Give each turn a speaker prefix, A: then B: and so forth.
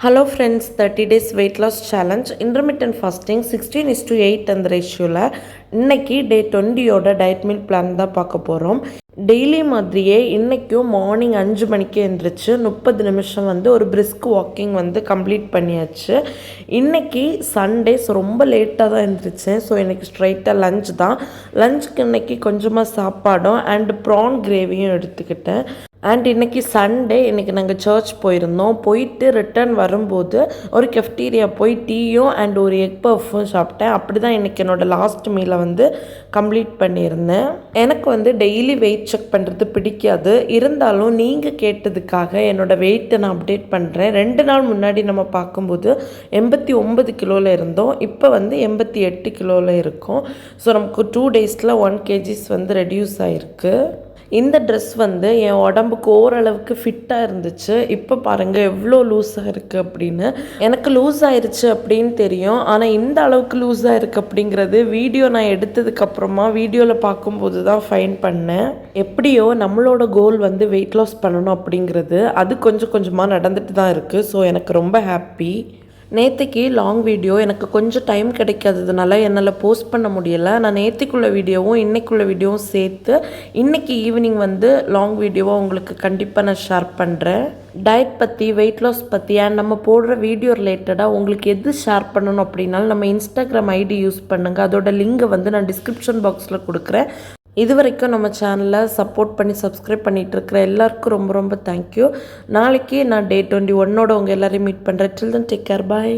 A: Hello friends, 30 days weight loss challenge intermittent fasting 16:8 அந்த ரேஷியோவில் இன்னைக்கு டே 20யோட டயட் மீல் பிளான் தான் பார்க்க போகிறோம். டெய்லி மாதிரியே இன்றைக்கும் மார்னிங் 5 மணிக்கு எழுந்திரிச்சு 30 நிமிஷம் ஒரு பிரிஸ்க் வாக்கிங் கம்ப்ளீட் பண்ணியாச்சு. இன்றைக்கி சண்டே, ஸோ ரொம்ப லேட்டாக தான் எழுந்திரிச்சேன். ஸோ இன்றைக்கி ஸ்ட்ரைட்டாக லஞ்ச் தான். லஞ்சுக்கு இன்றைக்கி கொஞ்சமாக சாப்பாடும் அண்ட் ப்ரான் கிரேவியும் எடுத்துக்கிட்டேன். அண்ட் இன்றைக்கி சண்டே, இன்றைக்கி நாங்கள் சர்ச் போயிருந்தோம். போயிட்டு ரிட்டர்ன் வரும்போது ஒரு கெஃப்டீரியா போய் டீயும் அண்ட் ஒரு எக் பஃப்பும் சாப்பிட்டேன். அப்படி தான் இன்றைக்கி என்னோடய லாஸ்ட் மீலை கம்ப்ளீட் பண்ணியிருந்தேன். எனக்கு டெய்லி வெயிட் செக் பண்ணுறது பிடிக்காது. இருந்தாலும் நீங்கள் கேட்டதுக்காக என்னோடய வெயிட்டை நான் அப்டேட் பண்ணுறேன். 2 நாள் முன்னாடி நம்ம பார்க்கும்போது 89 கிலோவில் இருந்தோம். இப்போ 88 கிலோவில் இருக்கும். ஸோ நமக்கு 2 டேஸில் 1 kgs ரெடியூஸ் ஆகிருக்கு. இந்த ட்ரெஸ் என் உடம்புக்கு ஓரளவுக்கு ஃபிட்டாக இருந்துச்சு. இப்போ பாருங்கள் எவ்வளோ லூஸாக இருக்குது அப்படின்னு. எனக்கு லூஸ் ஆயிடுச்சு அப்படின்னு தெரியும், ஆனால் இந்த அளவுக்கு லூஸாக இருக்குது அப்படிங்கிறது வீடியோ நான் எடுத்ததுக்கப்புறமா வீடியோவில் பார்க்கும்போது தான் ஃபைன் பண்ணேன். எப்படியோ நம்மளோட கோல் வெயிட் லாஸ் பண்ணணும் அப்படிங்கிறது அது கொஞ்சம் கொஞ்சமாக நடந்துட்டு தான் இருக்குது. ஸோ எனக்கு ரொம்ப ஹாப்பி. நேற்றுக்கு லாங் வீடியோ எனக்கு கொஞ்சம் டைம் கிடைக்காததுனால என்னால் போஸ்ட் பண்ண முடியலை. நான் நேற்றுக்குள்ள வீடியோவும் இன்றைக்குள்ள வீடியோவும் சேர்த்து இன்றைக்கி ஈவினிங் லாங் வீடியோவாக உங்களுக்கு கண்டிப்பாக நான் ஷேர் பண்ணுறேன். டயட் பற்றி, வெயிட் லாஸ் பற்றி அண்ட் நம்ம போடுற வீடியோ ரிலேட்டடாக உங்களுக்கு எது ஷேர் பண்ணணும் அப்படின்னாலும் நம்ம இன்ஸ்டாகிராம் ஐடி யூஸ் பண்ணுங்கள். அதோட லிங்கை நான் டிஸ்கிரிப்ஷன் பாக்ஸில் கொடுக்குறேன். இது வரைக்கும் நம்ம சேனலை சப்போர்ட் பண்ணி சப்ஸ்கிரைப் பண்ணிகிட்டு இருக்கிற எல்லாருக்கும் ரொம்ப ரொம்ப தேங்க்யூ. நாளைக்கு நான் டே 21ஓட உங்கள் எல்லோரையும் மீட் பண்ணுறேன். டில் தென் டேக் கேர், பாய்.